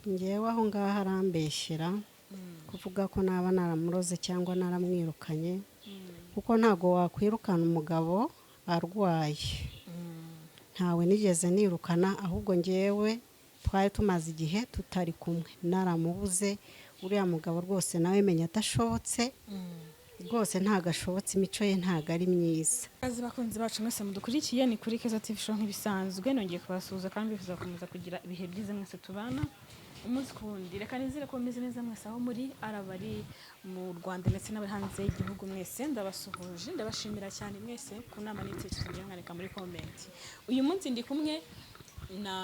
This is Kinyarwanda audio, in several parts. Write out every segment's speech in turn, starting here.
ngewe aho ngaho arambeshyera kuvuga ko naba naramuroze cyangwa naramwirukanye kuko ntago wakwirukana umugabo arwaye. Ntawe nigeze nirukana, ahubwo ngewe twari tumaze igihe tutari kumwe, naramubuze. Uriya mugabo rwose nawe menya atashobotse rwose, ntagashobotse, imico ye ntago ari myiza. Kazi bakunzi bacu mwese mudukurikiye, ni kuri Keza TV show nk'ibisanzwe. Nongeye kubasuhuza kandi bifuza gukomeza kugira ibihe byiza mwese tubana umunsi ku wundi. Reka nizere ko meze neza mwese aho muri, arabari mu Rwanda ndetse n'abari hanze y'igihugu. Mwese ndabasuhuje, ndabashimira cyane mwese ku nama n'ibitekerezo mwareka muri comment. Uyu munsi ndi kumwe na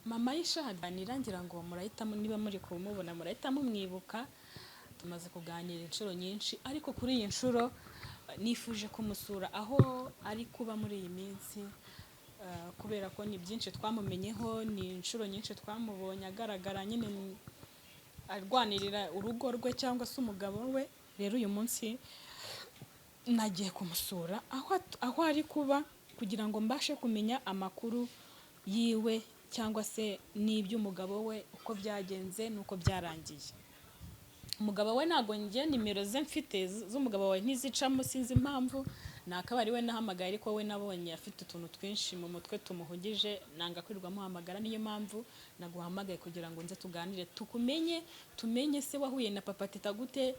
Mama Aisha Hadanira, ngira ngo murahitamo, niba muri kumubona murahitamo mwibuka. Tumaze kuganira inshuro nyinshi, ariko kuri iyi nshuro nifuje kumusura aho ari kuba muri iyi minsi, kubera ko ni byinshi twamumenyeho, ni inshuro nyinshi twamubonye agaragara nyine arwanirira urugo rwe cyangwa se umugabo we. Rero uyu munsi nagiye kumusura aho ari kuba, kugira ngo mbashe kumenya amakuru yiwe cyangwa se n'iby'umugabo we uko byagenze nuko byarangiye. Umugabo we ntago ngiye nimero ze mfite z'umugabo wawe ntizicamo, sinzi impamvu. Nakaba ari we nahamagaye, ariko we nabonye afite utuntu twinshi mu mutwe tumuhugije, nanga kwirirwa muhamagara. Niyo mpamvu naguhamagaye kugira ngo nze tuganire, tumenye se wahuye na Papa Teta gute,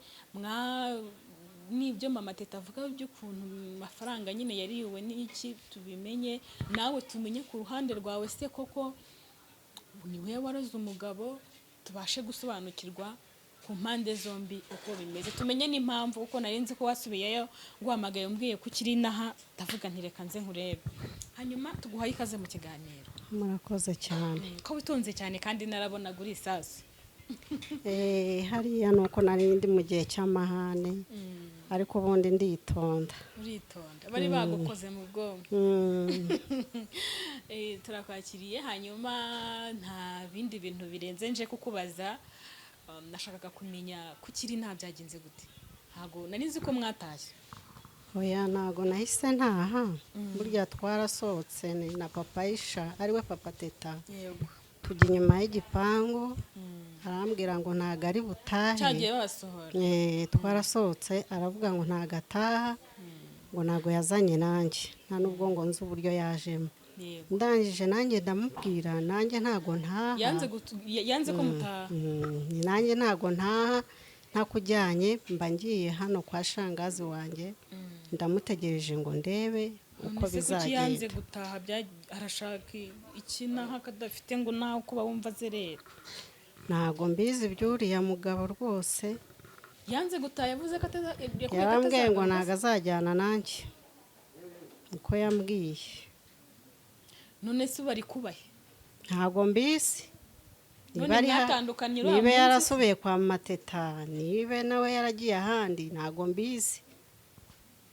n'ibyo Mama Teta avuga by'ukuntu amafaranga nyine yariwe n'iki, tubimenye. Nawe tumenye ku ruhande rwawe se koko ni we waroze umugabo, tubashe gusobanukirwa ku mpande zombi uko bimeze, tumenye n'impamvu. Uko nari nzi ko wasubiyeyo guhamagaye umbwiye ko ukiri inaha, ndavuga nti reka nze nkurebe. Hanyuma tuguhaye ikaze mu kiganiro. Murakoze cyane. Ko witonze cyane kandi narabonaga uri isasu. Hariya nuko nari ndi mu gihe cy'amahane, ariko ubundi nditonda. Uritonda, bari bagukoze mu bwonko. Turakwakiriye. Hanyuma nta bindi bintu birenze nje kukubaza. Nashakaga kumenya ko ukiri nta byagenze gute. Ntago nari nzi ko mwatashye. Oya, ntago nahise ntaha. Burya twarasohotse na Papa Aisha, ariwe Papa Teta. Yego. Tujya inyuma y'igipangu, arambwira ngo ntago ari butahe. Cyagiye basohora. Twarasohotse, aravuga ngo ntago ataha, ngo ntago yazanye nanjye, nta nubwo ngo nzi uburyo yajemo. Ndangije nanjye ndamubwira, nanjye ntago ntaha. Yanze ko mutaha. Nanjye ntago ntaha, ntakujyanye, mba ngiye hano kwa shangazi wanjye, ndamutegereje ngo ndebe uko bizagenda. Yanze gutaha, arashaka iki naha kadafite ngo naho kuba wumva zerera. Ntago mbizi byuriya mugabo rwose. Yanze gutaha, yavuze ko yarambwiye ngo ntago azajyana nanjye, uko yambwiye. None se bari kubahe? Ntago mbizi. Niba yarasubiye kwa Mama Teta, niba nawe yaragiye ahandi, ntago mbizi.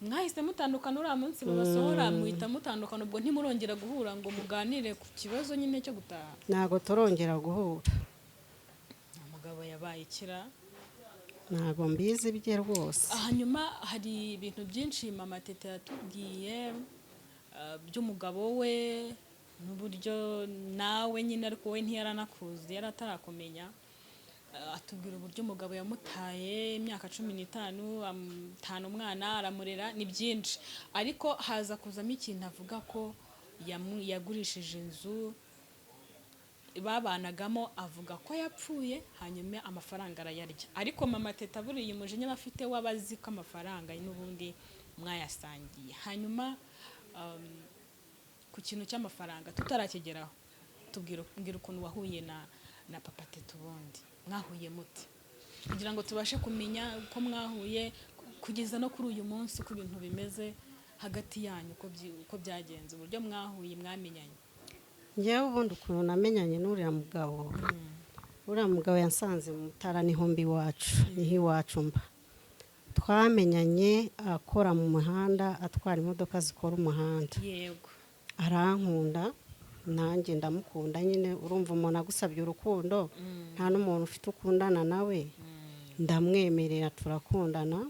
Mwahise mutandukana uriya munsi babasohora, muhita mutandukana, ubwo ntimurongera guhura ngo muganire ku kibazo nyine cyo gutaha? Ntago turongera guhura. Umugabo yabaye ikira. Ntago mbizi bye rwose. Hanyuma hari ibintu byinshi Mama Teta yatubwiye by'umugabo we, n'uburyo nawe nyine, ariko we ntiyaranakuzi, yari atarakumenya. Atubwira uburyo umugabo yamutaye imyaka 15, atana umwana, aramurera, ni byinshi. Ariko haza kuzamo ikintu avuga ko yagurishije inzu babanagamo, avuga ko yapfuye, hanyuma amafaranga arayarya. Ariko Mama Teta buriya umujinya bafite wabazi ko amafaranga n'ubundi mwayasangiye. Hanyuma ku kintu cy'amafaranga tutarakigeraho, tubwira ukuntu wahuye na Papa Teta, ubundi mwahuye mute, kugira ngo tubashe kumenya uko mwahuye kugeza no kuri uyu munsi, uko ibintu bimeze hagati yanyu, uko byagenze, uburyo mwahuye, mwamenyanye. Njyewe ubundi ukuntu namenyanye n'uriya mugabo, uriya mugabo yansanze mu Mutara, niho mbi iwacu, niho iwacu mba. Twamenyanye akora mu muhanda, atwara imodoka zikora umuhanda. Yego. Arankunda, nanjye ndamukunda. Nyine urumva umuntu agusabye urukundo, nta n'umuntu ufite ukundana nawe, ndamwemerera, turakundana.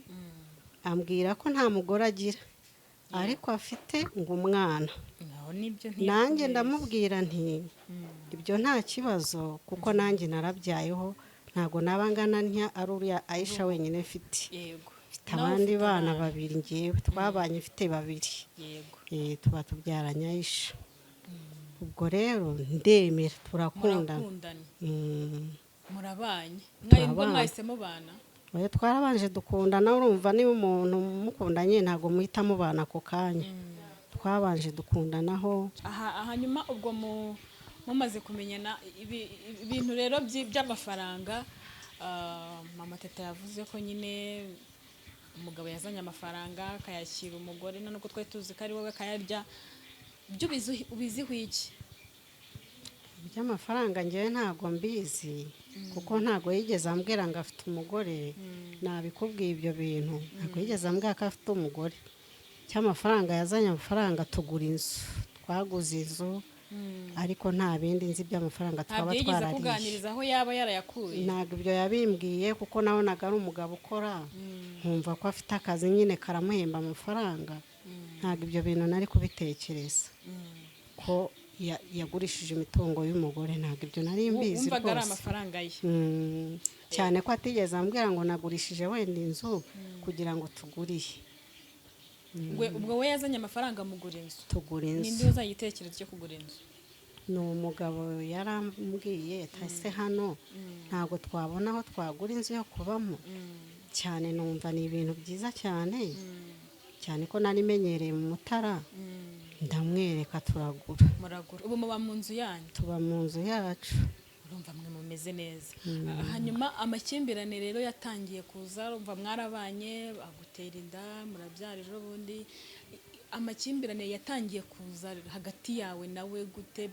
Ambwira ko nta mugore agira, ariko afite ngo umwana. Nanjye ndamubwira nti ibyo nta kibazo kuko nanjye narabyayeho ntabwo naba ngana ntya ari uriya Aisha wenyine mfite yego mfite abandi bana babiri ngewe twabanye mfite babiri yego tuba tubyaranye Aisha ubwo rero ndemera turakundana murakundana murabanye Turabana. mwahise mubana oya twarabanje dukundana urumva niba umuntu mukundanye ntabwo muhita mubana ako kanya twabanje dukundanaho hanyuma ubwo mumaze kumenyana ibintu rero by'amafaranga mama teta yavuze ko nyine umugabo yazanye amafaranga akayashyira umugore nubwo twari tuzi ko ari wowe akayarya byo ubiziho iki by'amafaranga ngewe ntabwo mbizi kuko ntabwo yigeze ambwira ngo afite umugore nabikubwiye ibyo bintu ntabwo yigeze ambwira ko afite umugore cy'amafaranga yazanye amafaranga tugura inzu twaguze inzu ariko nta bindi nzi by'amafaranga twaba twarariye kuganiriza aho yaba yarayakuye ntabwo ibyo yabimbwiye kuko nabonaga ari umugabo ukora nkumva ko afite akazi nyine karamuhemba amafaranga ntabwo ibyo bintu nari kubitekereza ko yagurishije imitungo y'umugore ntabwo ibyo nari mbizi wumvaga ari amafaranga ye cyane ko atigeze ambwira ngo nagurishije wenda inzu kugira ngo tuguriye ubwo we yazanye amafaranga mugura inzu tugura inzu ninde uzanye igitekerezo cyo kugura inzu ni umugabo yarambwiye tase hano ntabwo twabona aho twagura inzu yo kubamo cyane numva ni ibintu byiza cyane cyane ko nari menyereye mu Mutara ndamwereka turagura muragura ubu muba mu nzu yanyu tuba mu nzu yacu urumva mwe mumeze neza hanyuma amakimbirane rero yatangiye kuza urumva mwarabanye agutera inda murabyara ejo bundi amakimbirane yatangiye kuza hagati yawe nawe gute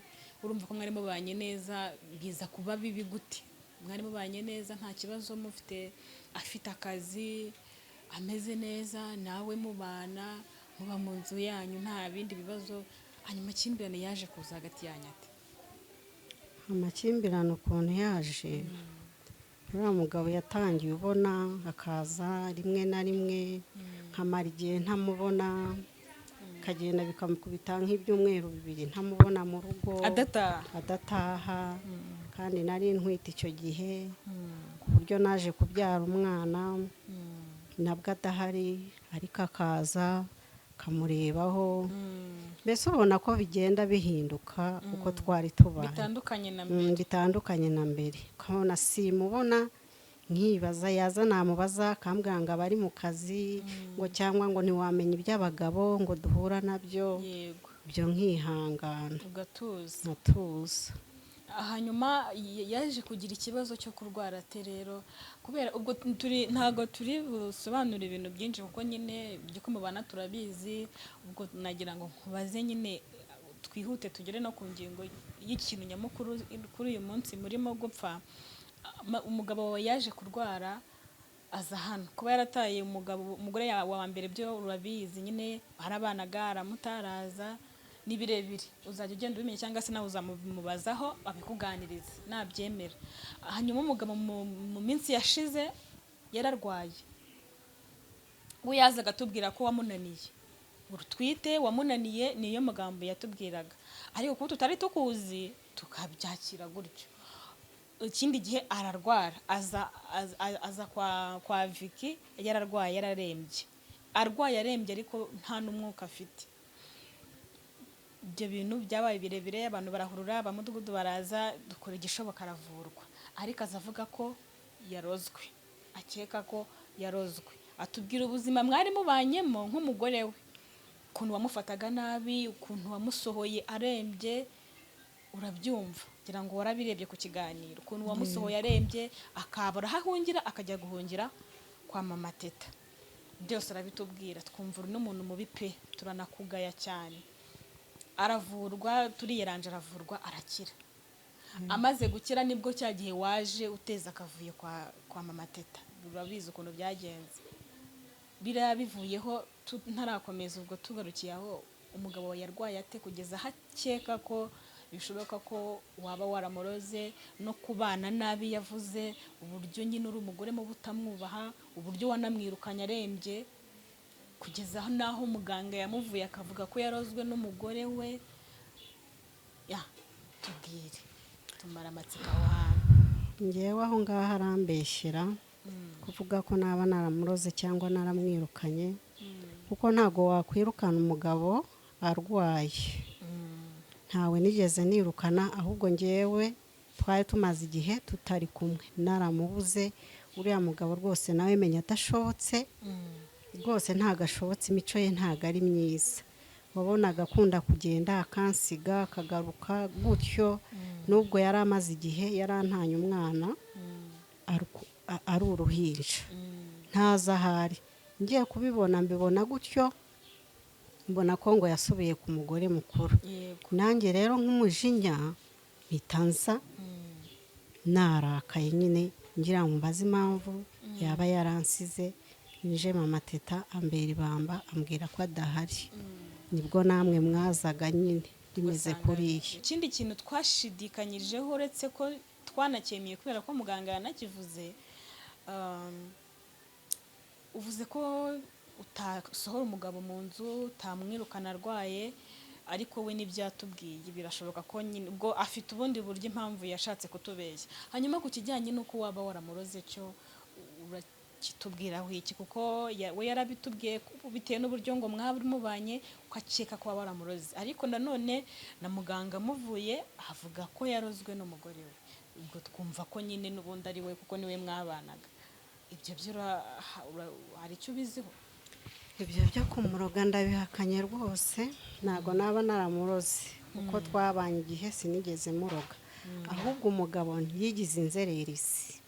urumva ko mwari mubanye neza biza kuba bibi gute mwari mubanye neza nta kibazo mufite afite akazi ameze neza nawe mubana muba mu nzu yanyu nta bindi bibazo hanyuma amakimbirane yaje kuza hagati yanyu ate amakimbirane ukuntu yaje uriya mugabo yatangiye ubona akaza rimwe na rimwe nkamara igihe ntamubona akagenda bikamukubita nk'ibyumweru bibiri ntamubona mu rugo adataha kandi nari ntwite icyo gihe ku buryo naje kubyara umwana nabwo adahari ariko akaza kamurebaho mbese ubona ko bigenda bihinduka uko twari tubaye bitandukanye na mbere ukabona simubona nkibaza yaza namubaza akambwira ngo aba ari mu kazi ngo cyangwa ngo ntiwamenya iby'abagabo ngo duhura nabyo byo nkihangana nkatuza hanyuma yaje kugira ikibazo cyo kurwara ate rero kubera ubwo ntabwo turi busobanure ibintu byinshi kuko nyine ibyo ko mubana turabizi ubwo nagira ngo nkubaze nyine twihute tugere no ku ngingo y'ikintu nyamukuru kuri uyu munsi murimo gupfa umugabo wawe yaje kurwara aza hano kuba yarataye umugore wa mbere byo urabizi nyine harabanaga aramutaraza ni birebire uzajya ugenda ubimenya cyangwa se nawe uzamubazaho abikuganiriza nabyemera hanyuma umugabo mu minsi yashize yararwaye we yazaga atubwira ko wamunaniye urutwite wamunaniye niyo magambo yatubwiraga ariko kuko tutari tukuzi tukabyakira gutyo ikindi gihe ararwara aza kwa Vicky yararwaye yararembye arembye ariko nta n'umwuka afite ibyo bintu byabaye birebire abantu barahurura abamudugudu baraza dukora igishoboka aravurwa ariko azavuga ko yarozwe akeka ko yarozwe atubwira ubuzima mwari mubanyemo nk'umugore we ukuntu wamufataga nabi ukuntu wamusohoye arembye urabyumva kugira ngo warabirebye ku kiganiro ukuntu wamusohoye arembye akabura aho ahungira akajya guhungira kwa mama teta byose arabitubwira twumva uri n'umuntu mubi pe turanakugaya cyane aravurwa turiyeranje aravurwa arakira amaze gukira nibwo cya gihe waje uteza akavuye kwa mama teta urabizi ukuntu byagenze biriya bivuyeho ntarakomeza ubwo tugarukiye aho umugabo we yarwaye ate kugeza aho akeka ko bishoboka ko waba waramuroze no kubana nabi yavuze uburyo nyine uri umugore mu butamwubaha uburyo wanamwirukanye arembye kugeza aho naho muganga yamuvuye akavuga ko yarozwe n'umugore we ya tubwire tumara amatsiko aho hantu. ngewe aho ngaho arambeshyera kuvuga ko naba naramuroze cyangwa naramwirukanye kuko ntago wakwirukana umugabo arwaye. Ntawe nigeze nirukana, ahubwo ngewe twari tumaze igihe tutari kumwe naramubuze. Uriya mugabo rwose nawe menya adashobotse rwose, ntago ashobotse, imico ye ntago ari myiza. Wabonaga akunda kugenda akansiga akagaruka gutyo, nubwo yari amaze igihe yarantanye umwana ari uruhinja ntaza ahari. Ngiye kubibona mbibona gutyo, mbona ko ngo yasubiye ku mugore mukuru. Nanjye rero nk'umujinya bitanza narakaye nyine, ngira ngo mbaze impamvu yaba yaransize. Nje mama Teta ambera ibamba ambwira ko adahari, nibwo namwe mwazaga nyine rimeze kuriya. Ikindi kintu twashidikanyirijeho uretse ko twanakemeye kubera ko muganga yanakivuze, uvuze ko utasohora umugabo mu nzu, utamwirukana arwaye, ariko we n'ibyatubwiye birashoboka ko nyine ubwo afite ubundi buryo impamvu yashatse kutubeshya. Hanyuma ku kijyanye n'uko waba waramuroze cyo urakitubwiraho iki? Kuko we yarabitubwiye bitewe n'uburyo ngo mwaba mubanye ukakeka ko waba waramuroze, ariko nanone na muganga amuvuye avuga ko yarozwe n'umugore we. Ubwo twumva ko nyine n'ubundi ari we kuko niwe mwabanaga. Ibyo byo hari icyo ubiziho? Ibyo byo kumuroga ndabihakanye rwose, ntago naba naramuroze kuko twabanye igihe sinigeze muroga. Ahubwo umugabo yigize inzererezi,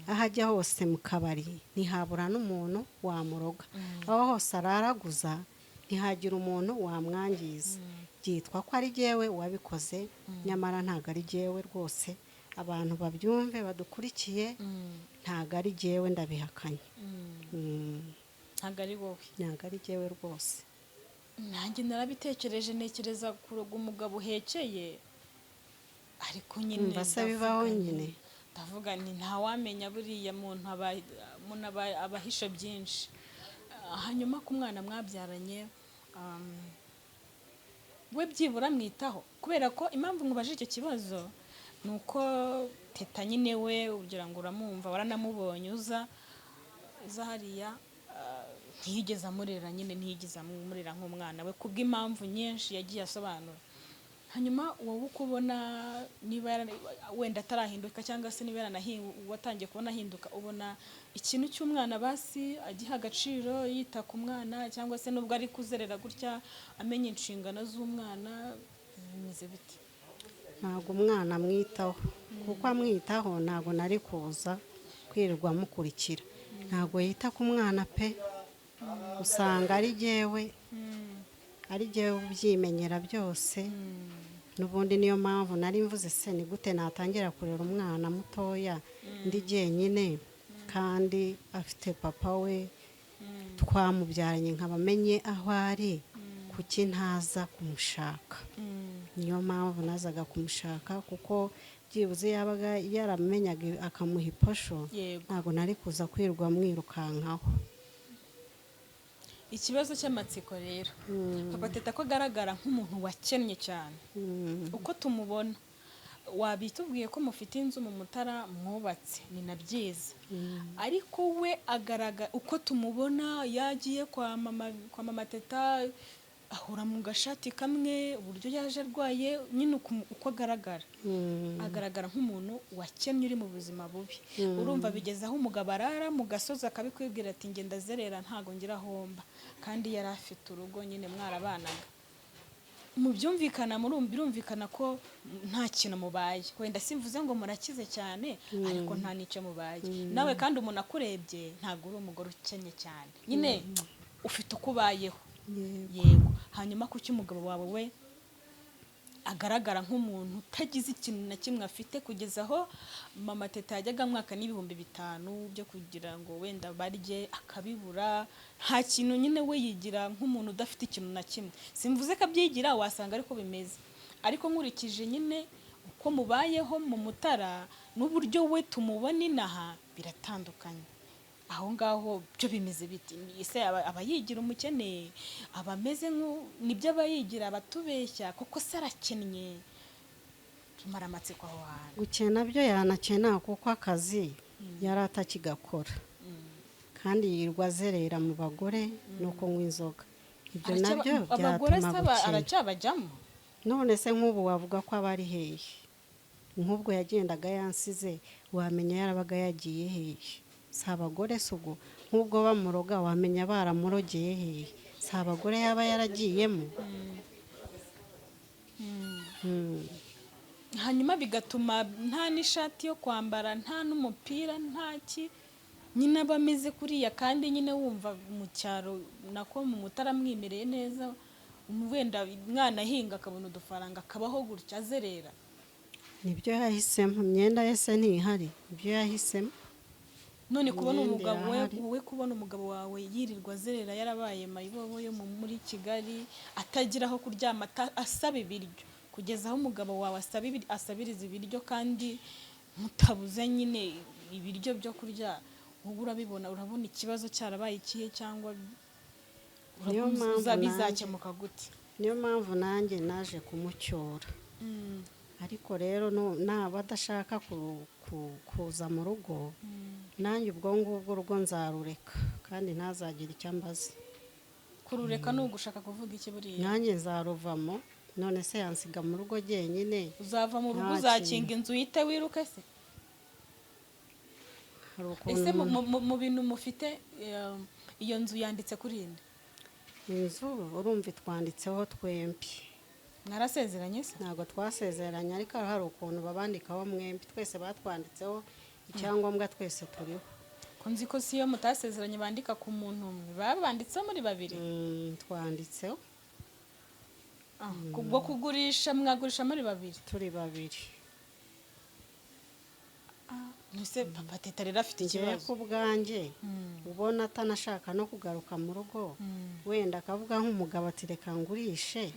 aho ajya hose mu kabari ntihabura n'umuntu wamuroga, aho hose araraguza ntihagira umuntu wamwangiza. Byitwa ko ari jyewe wabikoze, nyamara ntago ari jyewe rwose. Abantu babyumve badukurikiye, ntago ari jyewe, ndabihakanye. Ntago ari wowe? Ntago ari jyewe rwose. Nanjye narabitekereje, ntekereza kuroga umugabo uhekeye, ariko nyine mbasa bibaho nyine. Ndavuga nti ntawamenya, buriya muntu abahisha byinshi. Hanyuma ku mwana mwabyaranye, we byibura mwitaho? Kubera ko impamvu mubaje icyo kibazo ni uko Teta nyine we ugira ngo uramwumva, waranamubonye uza hariya, ntiyigeze amurera nyine, ntiyigeze amurera nk'umwana we kubw'impamvu nyinshi yagiye asobanura. Hanyuma wowe uko ubona, niba wenda atarahinduka cyangwa se niba watangiye kubona ahinduka, ubona ikintu cy'umwana basi agiha agaciro, yita ku mwana, cyangwa se nubwo ari kuzerera gutya amenya inshingano z'umwana, bimeze bite? Ntago umwana amwitaho, kuko amwitaho ntago nari kuza kwirirwa amukurikira. Ntago yita ku mwana pe, usanga ari jyewe ubyimenyera byose. N'ubundi niyo mpamvu nari mvuze se ni gute natangira kurera umwana mutoya ndi jyenyine kandi afite papa we twamubyaranye, nkabamenye aho ari, kuki ntaza kumushaka. Niyo mpamvu nazaga kumushaka, kuko byibuze yabaga yaramenyaga akamuha iposho, ntago nari kuza kwirirwa mwirukankaho. Ikibazo cy'amatsiko rero, Papa Teta ko agaragara nk'umuntu wakennye cyane, uko tumubona, wabitubwiye ko mufite inzu mu Mutara mwubatse, ni na byiza, ariko we agaragara uko tumubona, yagiye kwa mama Teta ahura mu gashati kamwe, uburyo yaje arwaye, nyine uko agaragara nk'umuntu wakennye uri mu buzima bubi. Urumva bigeze aho umugabo arara mu gasozi akabikwibwira ati ngenda zerera ntago ngira homba, kandi yari afite urugo nyine mwarabanaga. Mu byumvikana birumvikana ko nta kintu mubaye, wenda simvuze ngo murakize cyane, ariko nta n'icyo mubaye. Nawe kandi umuntu akurebye ntago uri umugore ukennye cyane, nyine ufite uko ubayeho. Yego. Hanyuma kuki umugabo wawe we agaragara nk'umuntu utagize ikintu na kimwe afite, kugeza aho mama Teta yajyaga mwaka n'ibihumbi 5 byo kugira ngo wenda barye akabibura? Nta kintu nyine we yigira nk'umuntu udafite ikintu na kimwe. Simvuze ko abyigira, wasanga ariko bimeze, ariko nkurikije nyine uko mubayeho mu Mutara n'uburyo we tumubona inaha biratandukanye. Aho ngaho byo bimeze biti? Ese abayigira umukene, abameze nibyo abayigira abatubeshya, kuko se arakennye? kimara amatsiko aho hantu. gukena byo yanakena kuko akazi yari atakigakora kandi yirirwa azerera mu bagore no kunywa inzoga, ibyo nabyo abagore byatuma saba gukena. aracyabajyamo. none se nk'ubu wavuga ko aba ari hehe? nk'ubwo yagendaga yansize wamenya yarabaga yagiye hehe? si abagore se ubwo nk'ubwo bamuroga wamenya baramurogeye hehe? si abagore yaba yaragiyemo. Hanyuma bigatuma nta n'ishati yo kwambara, nta n'umupira, nta ki, nyine aba ameze kuriya, kandi nyine wumva mu cyaro nako mu mutaramwimereye neza, wenda mwana ahinga akabona udufaranga akabaho gutya azerera. nibyo yahisemo, imyenda ye se ntihari, ibyo yahisemo. None kubona Imyenda umugabo irahari. wowe kubona umugabo wawe yirirwa azerera yarabaye mayibobo yo muri Kigali, atagira aho kuryama, asaba ibiryo, kugeza aho umugabo wawe asabiriza ibiryo kandi mutabuze nyine ibiryo byo kurya, wowe urabibona, urabona ikibazo cyarabaye ikihe, cyangwa bizakemuka gute? niyo mpamvu nanjye naje kumucyora. ariko rero naba adashaka kuza mu rugo, nanjye ubwo ngubwo urugo nzarureka kandi ntazagire icyo ambaza. Kurureka ni ugushaka kuvuga iki buriya? nanjye nzaruvamo, none se yansiga mu rugo jyenyine? Uzava mu rugo uzakinga inzu uhite wiruke se? hari ukuntu Ese mu bintu mufite iyo nzu yanditse kuri inde? inzu urumva twanditseho twembi. Mwarasezeranye se? ntabwo twasezeranye, ariko hari ukuntu babandikaho mwembi, twese batwanditseho icyangombwa, twese turiho. ko nzi ko si iyo mutasezeranye bandika ku muntu umwe, baba banditseho muri babiri. twanditseho kubwo kugurisha, mwagurisha muri babiri? turi babiri. Nise papa teta rero afite ngewe ikibazo. ku bwanjye ubona atanashaka no kugaruka mu rugo, wenda akavuga nk'umugabo ati reka ngurishe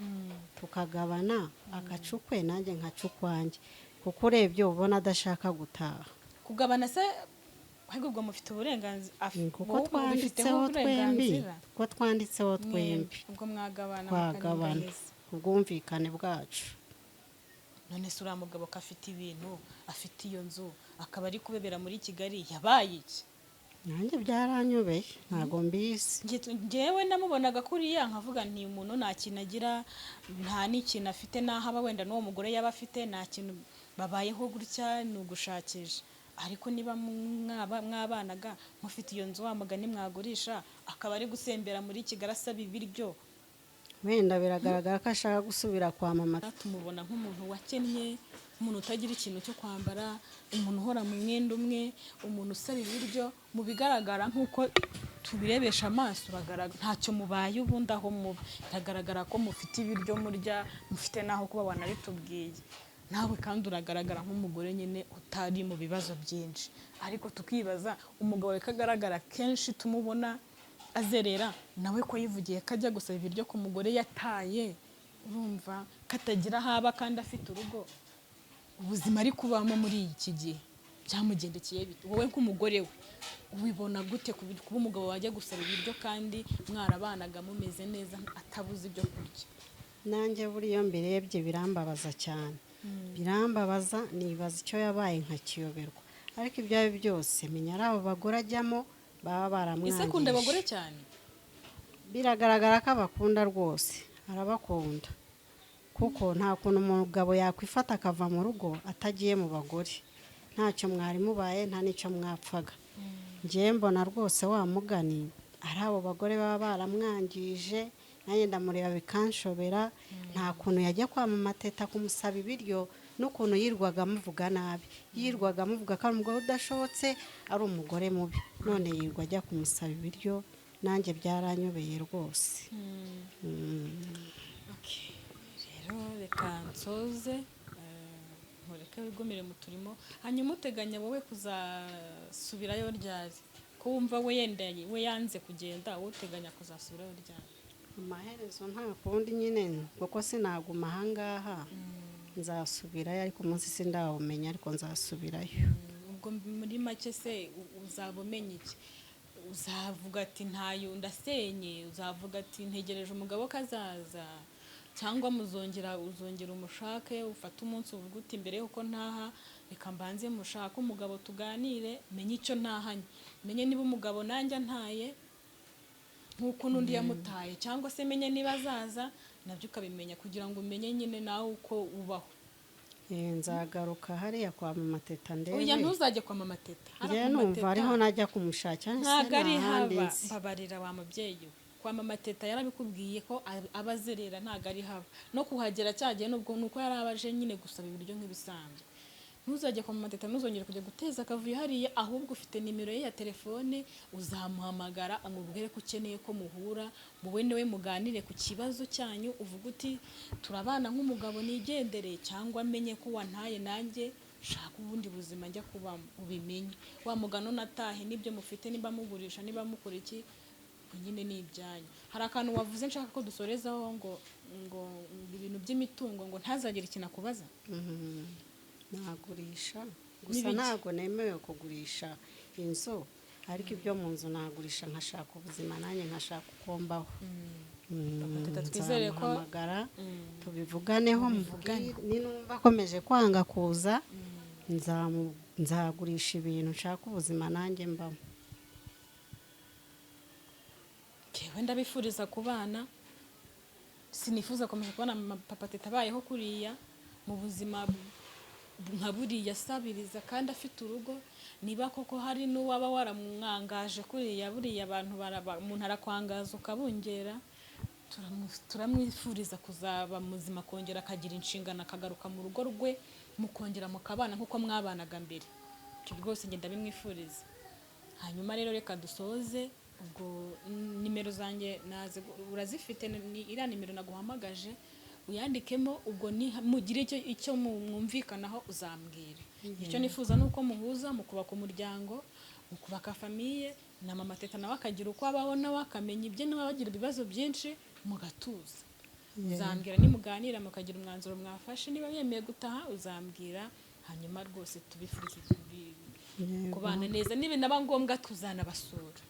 tukagabana agacukwe nanjye nkacukwanjye, kuko urebye ubona adashaka gutaha. Kugabana se ahubwo mufite uburenganzira, kuko twanditseho twembi, kuko twanditseho twembi ubwo mwagabana twagabana ubwumvikane bwacu. none se uriya mugabo ko afite ibintu, afite iyo nzu, akaba ari kubebera muri Kigali, yabaye iki? nanjye byaranyobeye, ntabwo mbizi. ngewe namubonaga kuriya nkavuga nti umuntu nta kintu agira, nta n'ikintu afite, n'aho aba wenda n'uwo mugore yaba afite, nta kintu babayeho gutya, ni ugushakisha. ariko niba mwabanaga mufite iyo nzu, wa mugani mwagurisha, akaba ari gusembera muri Kigali asaba ibiryo, wenda biragaragara ko ashaka gusubira kwa mama. tumubona nk'umuntu wakennye, umuntu utagira ikintu cyo kwambara, umuntu uhora mu mwenda umwe, umuntu usaba ibiryo. Mu bigaragara nk'uko tubirebesha amaso, ntacyo mubaye ubundi aho muba, biragaragara ko mufite ibiryo murya, mufite n'aho kuba wanabitubwiye. nawe kandi uragaragara nk'umugore nyine utari mu bibazo byinshi, ariko tukibaza umugabo we kagaragara kenshi tumubona azerera, nawe ko yivugiye kajya gusaba ibiryo ku mugore yataye, urumva katagira haba kandi afite urugo. ubuzima ari kubamo muri iki gihe byamugendekeye bite? wowe nk'umugore we ubibona gute kuba umugabo wajya gusaba ibiryo kandi mwarabanaga mumeze neza atabuze ibyo kurya? nanjye buriya mbirebye birambabaza cyane, birambabaza, nibaza icyo yabaye nkakiyoberwa. ariko ibyo ari byose menya ari abo bagore ajyamo baba baramwangije. Ese akunda abagore cyane? biragaragara ko abakunda rwose, arabakunda, kuko nta kuntu umugabo yakwifata akava mu rugo atagiye mu bagore, ntacyo mwari mubaye, nta n'icyo mwapfaga. ngewe mbona rwose wa mugani ari abo bagore baba baramwangije, nanjye ndamureba bikanshobera. nta kuntu yajya kwa mama teta kumusaba ibiryo, n'ukuntu yirwaga amuvuga nabi, yirwaga amuvuga ko ari umugore udashobotse, ari umugore mubi, none yirwa ajya kumusaba ibiryo. nanjye byaranyobeye rwose. rero reka nsoze, ntureke wigomere mu turimo. hanyuma uteganya wowe kuzasubirayo ryari? ko wumva we yenda we yanze kugenda, wowe uteganya kuzasubirayo ryari? amaherezo nta kundi nyine, kuko sinaguma ahangaha, nzasubirayo, ariko umunsi sindawumenya, ariko nzasubirayo. ubwo muri make se uzaba umenya iki? uzavuga ati ntayo ndasenye? uzavuga ati ntegereje umugabo kazaza? cyangwa uzongera umushake ufate umunsi uvuga uti mbere yuko ntaha reka mbanze mushake umugabo tuganire menye icyo ntahanye, menye niba umugabo nanjye ntaye nk'uko n'undi yamutaye, cyangwa se menye niba azaza nabyo ukabimenya kugira ngo umenye nyine nawe uko ubaho. nzagaruka hariya kwa mama teta ndebe. Oya ntuzajye kwa mama teta, njye numva ariho najya kumushakira ntabwo ari haba. Babarira wa mubyeyi we, kwa mama teta yarabikubwiye ko abazerera ntabwo ari haba, no kuhagera cyagiye nubwo nuko yari abaje nyine gusaba ibiryo nk'ibisanzwe. Ntuzajye kwa mama teta, ntuzongere kujya guteza akavuyo hariya, ahubwo ufite nimero ye ya telefone uzamuhamagara umubwire ko ukeneye ko muhura, wowe niwe muganire ku kibazo cyanyu, uvuga uti turabana nk'umugabo nigendere, cyangwa amenye ko wantaye nanjye shaka ubundi buzima njya kubamo, ubimenye. Wa mugano natahe nibyo mufite, niba mugurisha niba mukora iki nyine ni ibyanyu. Hari akantu wavuze nshaka ko dusorezaho ngo ibintu by'imitungo ngo ntazagire ikintu akubaza. Nagurisha gusa ntabwo nemewe kugurisha inzu, ariko ibyo mu nzu nagurisha nkashaka ubuzima nanjye nkashaka uko mbaho. Twizere ko tubivuganeho, ninumva akomeje kwanga kuza nzagurisha ibintu nshaka ubuzima nanjye mbaho. Wenda bifuriza ku bana, sinifuza komeza kubona papa teta abayeho kuriya mu buzima nka buriya asabiriza kandi afite urugo. Niba koko hari n'uwaba waramwangaje kuriya, buriya abantu umuntu arakwangaza ukabungera, turamwifuriza kuzaba muzima, kongera akagira inshingano, akagaruka mu rugo rwe, mukongera mukabana nk'uko mwabanaga mbere. Ibyo rwose ngenda bimwifuriza. Hanyuma rero reka dusoze, ubwo nimero zanjye urazifite, iriya nimero naguhamagaje uyandikemo, ubwo mugire icyo mwumvikanaho uzambwira. Icyo nifuza nuko muhuza mu kubaka umuryango, mu kubaka famiye, na mama teta nawe akagira uko abaho, nawe akamenya ibye, nawe bagira ibibazo byinshi mugatuza. Uzambwira nimuganira mukagira umwanzuro mwafashe, niba yemeye gutaha uzambwira, hanyuma rwose tubifurize kubana neza, niba naba ngombwa tuzanabasura.